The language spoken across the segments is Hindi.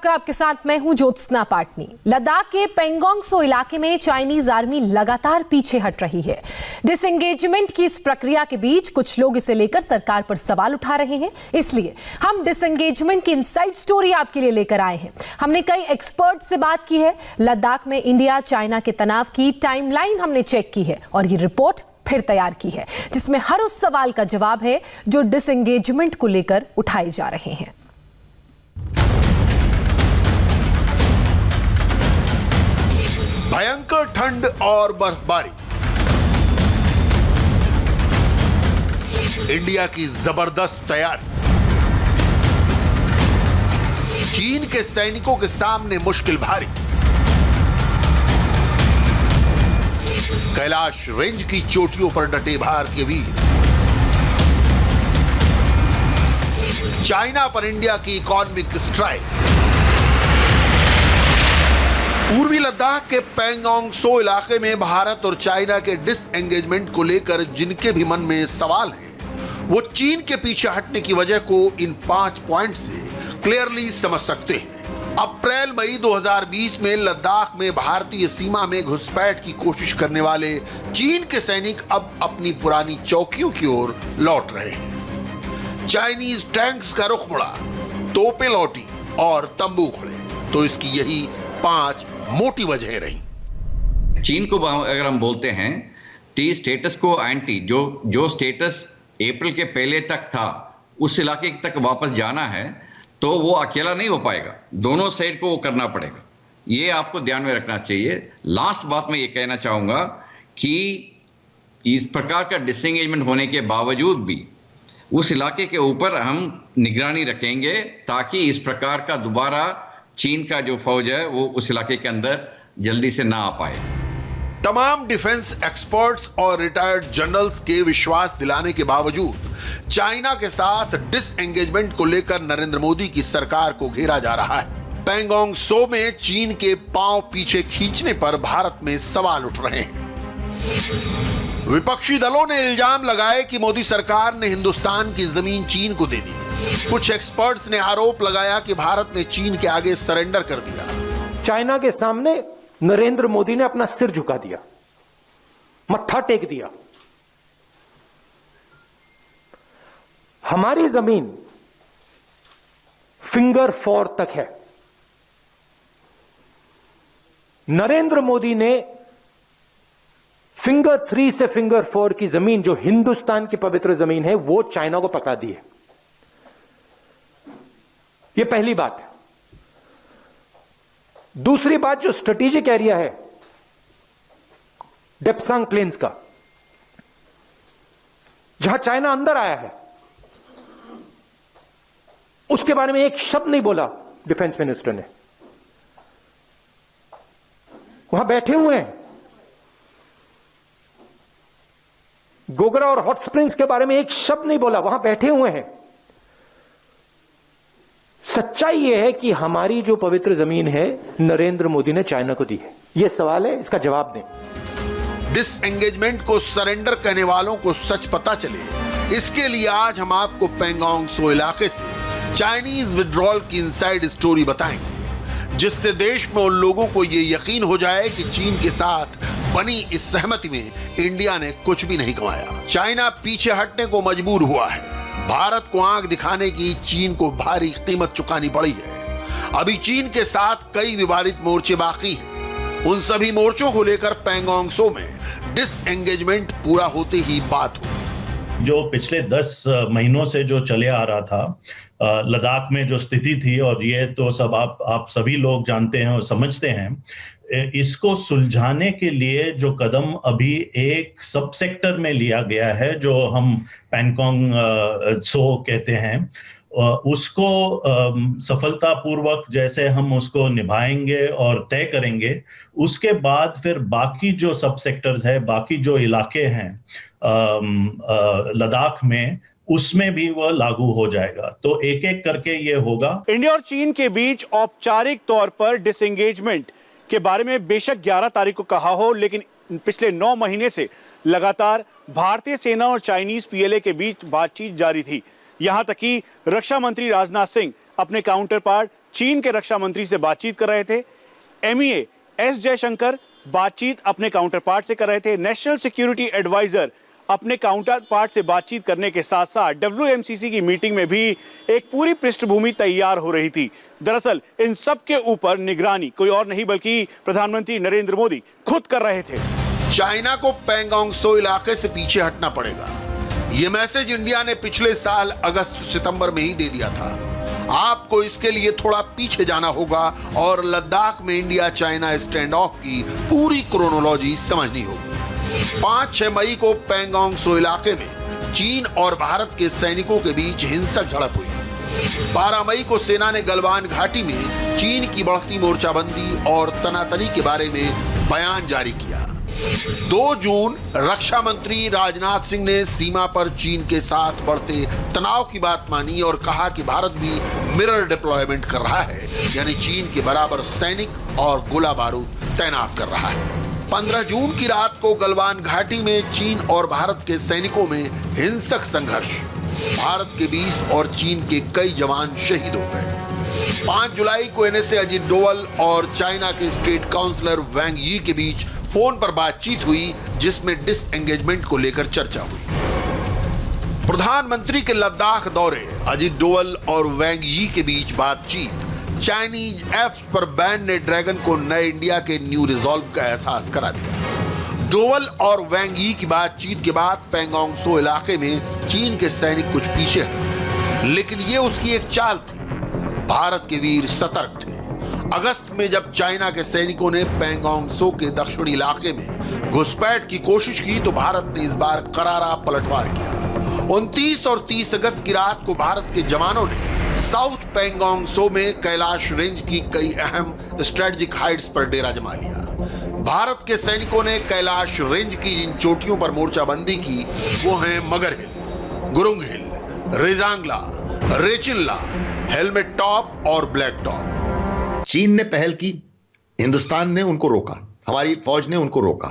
आपके साथ मैं हूं ज्योत्सना पाटनी। लद्दाख के पेंगोंग सो इलाके में चाइनीज आर्मी लगातार पीछे हट रही है। डिसएंगेजमेंट की इस प्रक्रिया के बीच कुछ लोग इसे लेकर सरकार पर सवाल उठा रहे हैं, इसलिए हम डिसएंगेजमेंट की इनसाइड स्टोरी आपके लिए लेकर आए हैं। हमने कई एक्सपर्ट से बात की है, लद्दाख में इंडिया चाइना के तनाव की टाइमलाइन हमने चेक की है और ये रिपोर्ट फिर तैयार की है, जिसमें हर उस सवाल का जवाब है जो डिसएंगेजमेंट को लेकर उठाए जा रहे हैं। भयंकर ठंड और बर्फबारी, इंडिया की जबरदस्त तैयारी, चीन के सैनिकों के सामने मुश्किल भारी, कैलाश रेंज की चोटियों पर डटे भारतीय वीर, चाइना पर इंडिया की इकोनॉमिक स्ट्राइक, पूर्वी लद्दाख के पेंगोंग सो इलाके में भारत और चाइना के डिसएंगेजमेंट को लेकर जिनके भी मन में सवाल हैं, वो चीन के पीछे हटने की वजह को इन 5 पॉइंट से क्लियरली समझ सकते हैं। अप्रैल मई 2020 में लद्दाख में भारतीय सीमा में घुसपैठ की कोशिश करने वाले चीन के सैनिक अब अपनी पुरानी चौकियों की ओर लौट रहे हैं। चाइनीज टैंक्स का रुख मुड़ा, तोपें लौटी और तंबू खड़े, तो इसकी यही 5 मोटी वजह रही। चीन को अगर हम बोलते हैं टी स्टेटस को एंटी जो स्टेटस अप्रैल के पहले तक था, उस इलाके तक वापस जाना है तो वो अकेला नहीं हो पाएगा, दोनों साइड को वो करना पड़ेगा। ये आपको ध्यान में रखना चाहिए। लास्ट बात मैं ये कहना चाहूँगा कि इस प्रकार का डिसएंगेजमेंट होने के बावजूद भी उस इलाके के ऊपर हम निगरानी रखेंगे ताकि इस प्रकार का दोबारा चीन का जो फौज है वो उस इलाके के अंदर जल्दी से ना आ पाए। तमाम डिफेंस एक्सपर्ट्स और रिटायर्ड जनरल्स के विश्वास दिलाने के बावजूद चाइना के साथ डिसएंगेजमेंट को लेकर नरेंद्र मोदी की सरकार को घेरा जा रहा है। पेंगोंग सो में चीन के पांव पीछे खींचने पर भारत में सवाल उठ रहे हैं। विपक्षी दलों ने इल्जाम लगाए कि मोदी सरकार ने हिंदुस्तान की जमीन चीन को दे दी। कुछ एक्सपर्ट्स ने आरोप लगाया कि भारत ने चीन के आगे सरेंडर कर दिया। चाइना के सामने नरेंद्र मोदी ने अपना सिर झुका दिया, मत्था टेक दिया। हमारी जमीन फिंगर 4 तक है। नरेंद्र मोदी ने फिंगर 3 से फिंगर 4 की जमीन, जो हिंदुस्तान की पवित्र जमीन है, वो चाइना को पकड़ा दी है। यह पहली बात है। दूसरी बात, जो स्ट्रेटेजिक एरिया है डेप्सांग प्लेन्स का, जहां चाइना अंदर आया है, उसके बारे में एक शब्द नहीं बोला डिफेंस मिनिस्टर ने। वहां बैठे हुए हैं। गोगरा और हॉट स्प्रिंग्स के बारे में एक शब्द नहीं बोला, वहां बैठे हुए हैं। सच्चाई यह है कि हमारी जो पवित्र जमीन है नरेंद्र मोदी ने चाइना को दी है। यह सवाल है, इसका जवाब दें। डिसएंगेजमेंट को सरेंडर कहने वालों को सच पता चले, इसके लिए आज हम आपको पेंगोंग सो इलाके से चाइनीज विड्रॉल की इनसाइड स्टोरी बताएंगे, जिससे देश में उन लोगों को यह यकीन हो जाए कि चीन के साथ बनी इस सहमति में इंडिया ने कुछ भी नहीं कमाया। चाइना पीछे हटने को मजबूर हुआ है। भारत को आंख दिखाने की चीन को भारी कीमत चुकानी पड़ी है। अभी चीन के साथ कई विवादित मोर्चे बाकी हैं। उन सभी मोर्चों को लेकर पेंगोंग सो में डिसएंगेजमेंट पूरा होते ही बात हुई। जो पिछले 10 महीनों से जो चले आ रहा था, लद्दाख में जो स्थिति थी, और ये तो सब आप सभी लोग जानते हैं और समझते हैं, इसको सुलझाने के लिए जो कदम अभी एक सब सेक्टर में लिया गया है, जो हम पेंगोंग सो कहते हैं, उसको सफलतापूर्वक जैसे हम उसको निभाएंगे और तय करेंगे, उसके बाद फिर बाकी जो सब सेक्टर्स है, बाकी जो इलाके हैं लद्दाख में, उसमें भी वह लागू हो जाएगा। तो एक एक करके ये होगा। इंडिया और चीन के बीच औपचारिक तौर पर डिसएंगेजमेंट के बारे में बेशक 11 तारीख को कहा हो, लेकिन पिछले 9 महीने से लगातार भारतीय सेना और चाइनीज पीएलए के बीच बातचीत जारी थी। यहां तक कि रक्षा मंत्री राजनाथ सिंह अपने काउंटर पार्ट चीन के रक्षा मंत्री से बातचीत कर रहे थे। MEA एस जयशंकर बातचीत अपने काउंटर पार्ट से कर रहे थे। नेशनल सिक्योरिटी एडवाइजर अपने काउंटर पार्ट से बातचीत करने के साथ साथ WMCC की मीटिंग में भी एक पूरी पृष्ठभूमि तैयार हो रही थी। दरअसल इन सब के ऊपर निगरानी कोई और नहीं बल्कि प्रधानमंत्री नरेंद्र मोदी खुद कर रहे थे। चाइना को पैंगोंग त्सो इलाके से पीछे हटना पड़ेगा, यह मैसेज इंडिया ने पिछले साल अगस्त सितंबर में ही दे दिया था। आपको इसके लिए थोड़ा पीछे जाना होगा और लद्दाख में इंडिया चाइना स्टैंड ऑफ की पूरी क्रोनोलॉजी समझनी होगी। 5-6 मई को पैंगोंग त्सो इलाके में चीन और भारत के सैनिकों के बीच हिंसक झड़प हुई। 12 मई को सेना ने गलवान घाटी में चीन की बढ़ती मोर्चाबंदी और तनातनी के बारे में बयान जारी किया। 2 जून रक्षा मंत्री राजनाथ सिंह ने सीमा पर चीन के साथ बढ़ते तनाव की बात मानी और कहा कि भारत भी मिरर डिप्लॉयमेंट कर रहा है, यानी चीन के बराबर सैनिक और गोला बारूद तैनात कर रहा है। 15 जून की रात को गलवान घाटी में चीन और भारत के सैनिकों में हिंसक संघर्ष, भारत के 20 और चीन के कई जवान शहीद हो गए। 5 जुलाई को NSA अजित डोवल और चाइना के स्टेट काउंसलर वैंग यी के बीच फोन पर बातचीत हुई, जिसमें डिसएंगेजमेंट को लेकर चर्चा हुई। प्रधानमंत्री के लद्दाख दौरे, अजित डोवल और वैंग यी के बीच बातचीत, चाइनीज ऐप्स पर बैन ने ड्रैगन को नए इंडिया के न्यू रिजॉल्व का एहसास करा दिया। डोवल और वैंग यी की बातचीत के बाद पैंगोंग त्सो इलाके में चीन के सैनिक कुछ पीछे हैं, लेकिन ये उसकी एक चाल थी। भारत के वीर सतर्क थे। अगस्त में जब चाइना के सैनिकों ने पैंगोंग त्सो के दक्षिणी इलाके में घुसपैठ की कोशिश की तो भारत ने इस बार करारा पलटवार किया। 29 और 30 अगस्त की रात को भारत के जवानों ने साउथ पैंगोंग त्सो में कैलाश रेंज की कई अहम स्ट्रेटेजिक हाइट्स पर डेरा जमा लिया। भारत के सैनिकों ने कैलाश रेंज की जिन चोटियों पर मोर्चाबंदी की वो हैं मगर हिल, गुरुंग हिल, रेजांगला, रेचिल्ला, हेलमेट टॉप और ब्लैक टॉप। चीन ने पहल की, हिंदुस्तान ने उनको रोका, हमारी फौज ने उनको रोका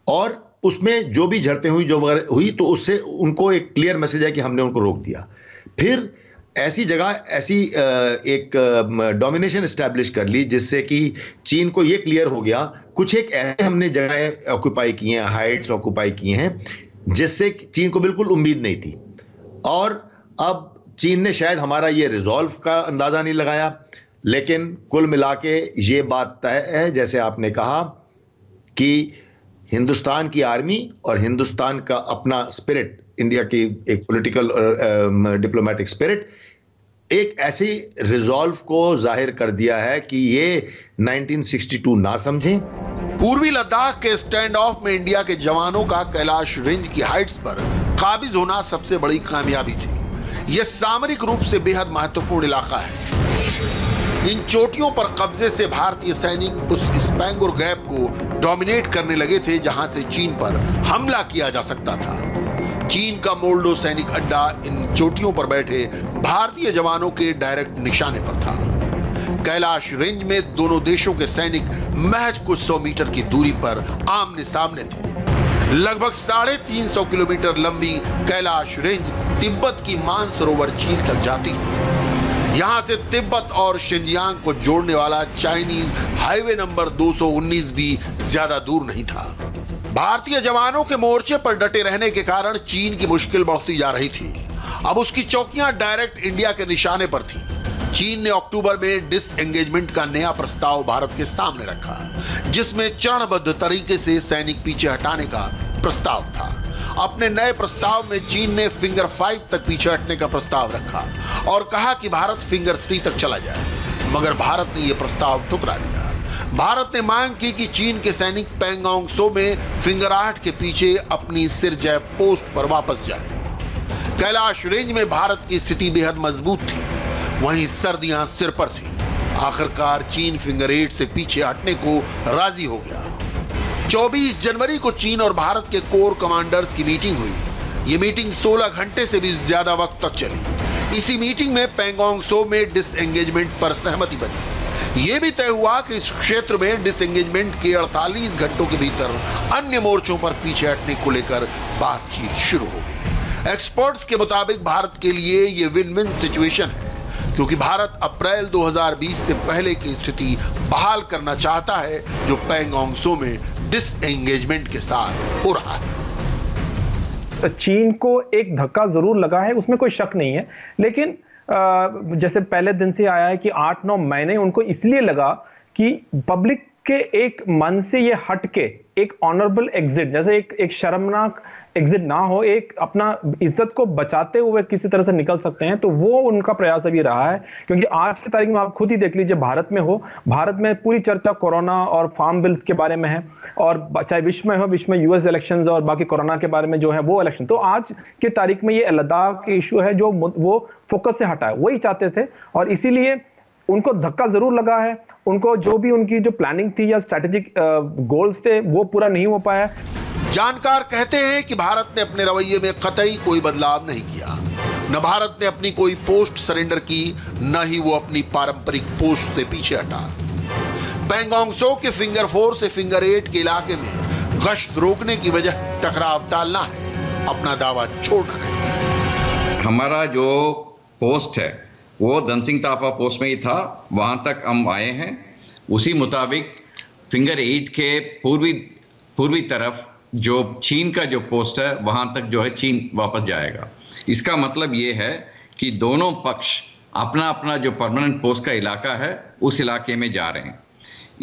और उसमें जो भी झड़पें हुई तो उससे उनको एक क्लियर मैसेज है कि हमने उनको रोक दिया। फिर ऐसी जगह ऐसी एक डोमिनेशन एस्टैब्लिश कर ली जिससे कि चीन को ये क्लियर हो गया, कुछ एक ऐसे हमने जगह ऑक्यूपाई किए हैं, हाइट्स ऑक्यूपाई किए हैं जिससे चीन को बिल्कुल उम्मीद नहीं थी। और अब चीन ने शायद हमारा ये रिजॉल्व का अंदाजा नहीं लगाया, लेकिन कुल मिला के ये बात तय है, जैसे आपने कहा, कि हिंदुस्तान की आर्मी और हिंदुस्तान का अपना स्पिरिट, इंडिया की एक पॉलिटिकल डिप्लोमेटिक स्पिरिट एक ऐसी रिजॉल्व को जाहिर कर दिया है कि ये 1962 ना समझें। पूर्वी लद्दाख के स्टैंड ऑफ में इंडिया के जवानों का कैलाश रेंज की हाइट्स पर काबिज होना सबसे बड़ी कामयाबी थी। यह सामरिक रूप से बेहद महत्वपूर्ण इलाका है। इन चोटियों पर कब्जे से भारतीय सैनिक उस स्पैंगुर गैप को डोमिनेट करने लगे थे जहां से चीन पर हमला किया जा सकता था। चीन का मोल्डो सैनिक अड्डा इन चोटियों पर बैठे भारतीय जवानों के डायरेक्ट निशाने पर था। कैलाश रेंज में दोनों देशों के सैनिक महज कुछ 100 मीटर की दूरी पर आमने सामने थे। लगभग 350 किलोमीटर लंबी कैलाश रेंज तिब्बत की मानसरोवर झील तक जाती है। यहां से तिब्बत और शिनजियांग को जोड़ने वाला चाइनीज हाईवे नंबर 219 भी ज्यादा दूर नहीं था। भारतीय जवानों के मोर्चे पर डटे रहने के कारण चीन की मुश्किल बढ़ती जा रही थी। अब उसकी चौकियां डायरेक्ट इंडिया के निशाने पर थीं। चीन ने अक्टूबर में डिसएंगेजमेंट का नया प्रस्ताव भारत के सामने रखा, जिसमें चरणबद्ध तरीके से सैनिक पीछे हटाने का प्रस्ताव था। अपने नए प्रस्ताव में चीन ने फिंगर 5 तक पीछे हटने का प्रस्ताव रखा और कहा कि भारत फिंगर 3 तक चला जाए, मगर भारत ने यह प्रस्ताव ठुकरा दिया। भारत ने मांग की कि चीन के सैनिक पैंगोंग त्सो में फिंगर 8 के पीछे अपनी सिरजय पोस्ट पर वापस जाए। कैलाश रेंज में भारत की स्थिति बेहद मजबूत थी, वहीं सर्दियां सिर पर थी। आखिरकार चीन फिंगर 8 से पीछे हटने को राजी हो गया। 24 जनवरी को चीन और भारत के कोर कमांडर्स की मीटिंग हुई। ये मीटिंग 16 घंटे से भी ज्यादा वक्त तक चली। इसी मीटिंग में पैंगोंग त्सो में डिसएंगेजमेंट पर सहमति बनी। यह भी तय हुआ कि इस क्षेत्र में डिसएंगेजमेंट के 48 घंटों के भीतर अन्य मोर्चों पर पीछे हटने को लेकर बातचीत शुरू हो गई। एक्सपर्ट्स के मुताबिक भारत के लिए ये विन विन सिचुएशन है, क्योंकि भारत अप्रैल 2020 से पहले की स्थिति बहाल करना चाहता है जो पैंगोंग त्सो में डिसएंगेजमेंट के साथ हो रहा है। चीन को एक धक्का जरूर लगा है, उसमें कोई शक नहीं है, लेकिन जैसे पहले दिन से आया है कि 8-9 महीने उनको इसलिए लगा कि पब्लिक के एक मन से ये हट के एक ऑनरेबल एग्जिट, जैसे एक शर्मनाक एग्जिट ना हो, एक अपना इज्जत को बचाते हुए किसी तरह से निकल सकते हैं, तो वो उनका प्रयास अभी रहा है। क्योंकि आज की तारीख में आप खुद ही देख लीजिए, भारत में हो, भारत में पूरी चर्चा कोरोना और फार्म बिल्स के बारे में है, और चाहे विश्व में हो, विश्व में यूएस इलेक्शंस और बाकी कोरोना के बारे में जो है वो इलेक्शन, तो आज की तारीख में ये लद्दाख इशू है जो वो फोकस से हटा है, वही चाहते थे, और इसीलिए उनको धक्का जरूर लगा है। उनको जो भी उनकी जो प्लानिंग थी या स्ट्रेटेजिक गोल्स थे वो पूरा नहीं हो पाया। जानकार कहते हैं कि भारत ने अपने रवैये में कतई कोई बदलाव नहीं किया। न भारत ने अपनी कोई पोस्ट सरेंडर की, न ही वो अपनी पारंपरिक पोस्ट से पीछे हटा। पैंगोंग त्सो के फिंगर 4 से फिंगर 8 के इलाके में गश्त रोकने की वजह टकराव टालना है, अपना दावा छोड़ना नहीं। हमारा जो पोस्ट है वो धनसिंह तापा पोस्ट में ही था, वहां तक हम आए हैं। उसी मुताबिक फिंगर 8 के पूर्वी तरफ जो चीन का जो पोस्ट है वहां तक जो है चीन वापस जाएगा। इसका मतलब ये है कि दोनों पक्ष अपना अपना जो परमानेंट पोस्ट का इलाका है उस इलाके में जा रहे हैं।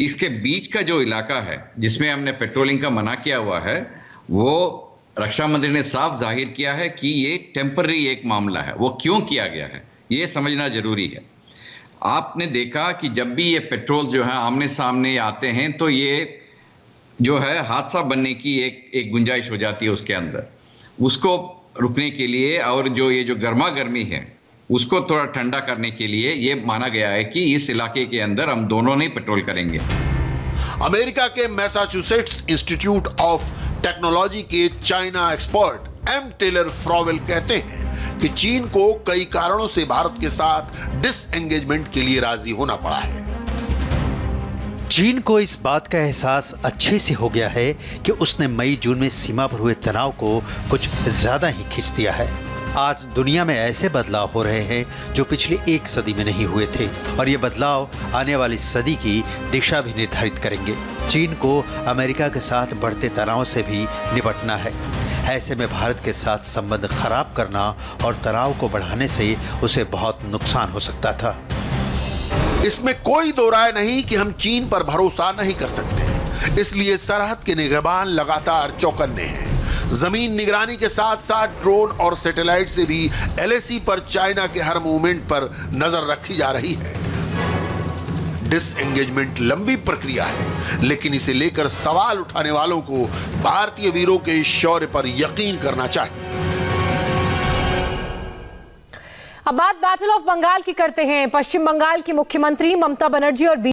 इसके बीच का जो इलाका है जिसमें हमने पेट्रोलिंग का मना किया हुआ है, वो रक्षा मंत्री ने साफ जाहिर किया है कि ये टेम्पररी एक मामला है। वो क्यों किया गया है ये समझना जरूरी है। आपने देखा कि जब भी ये पेट्रोल जो है आमने सामने आते हैं तो ये जो है हादसा बनने की एक गुंजाइश हो जाती है उसके अंदर। उसको रुकने के लिए और जो ये जो गर्मा गर्मी है उसको थोड़ा ठंडा करने के लिए ये माना गया है कि इस इलाके के अंदर हम दोनों नहीं पेट्रोल करेंगे। अमेरिका के मैसाचुसेट्स इंस्टीट्यूट ऑफ टेक्नोलॉजी के China expert M Taylor Fravel कहते हैं कि चीन को कई कारणों से भारत के साथ डिसएंगेजमेंट के लिए राजी होना पड़ा है। चीन को इस बात का एहसास अच्छे से हो गया है कि उसने मई जून में सीमा पर हुए तनाव को कुछ ज्यादा ही खींच दिया है। आज दुनिया में ऐसे बदलाव हो रहे हैं जो पिछली एक सदी में नहीं हुए थे, और ये बदलाव आने वाली सदी की दिशा भी निर्धारित करेंगे। चीन को अमेरिका के साथ बढ़ते तनाव से भी निपटना है। ऐसे में भारत के साथ संबंध खराब करना और तनाव को बढ़ाने से उसे बहुत नुकसान हो सकता था। इसमें कोई दो राय नहीं कि हम चीन पर भरोसा नहीं कर सकते, इसलिए सरहद के निगहबान लगातार चौकन्ने हैं। जमीन निगरानी के साथ साथ ड्रोन और सैटेलाइट से भी एलएसी पर चाइना के हर मूवमेंट पर नजर रखी जा रही है। डिसएंगेजमेंट लंबी प्रक्रिया है, लेकिन इसे लेकर सवाल उठाने वालों को भारतीय वीरों के शौर्य पर यकीन करना चाहिए। अब बात बैटल ऑफ बंगाल की करते हैं। पश्चिम बंगाल की मुख्यमंत्री ममता बनर्जी और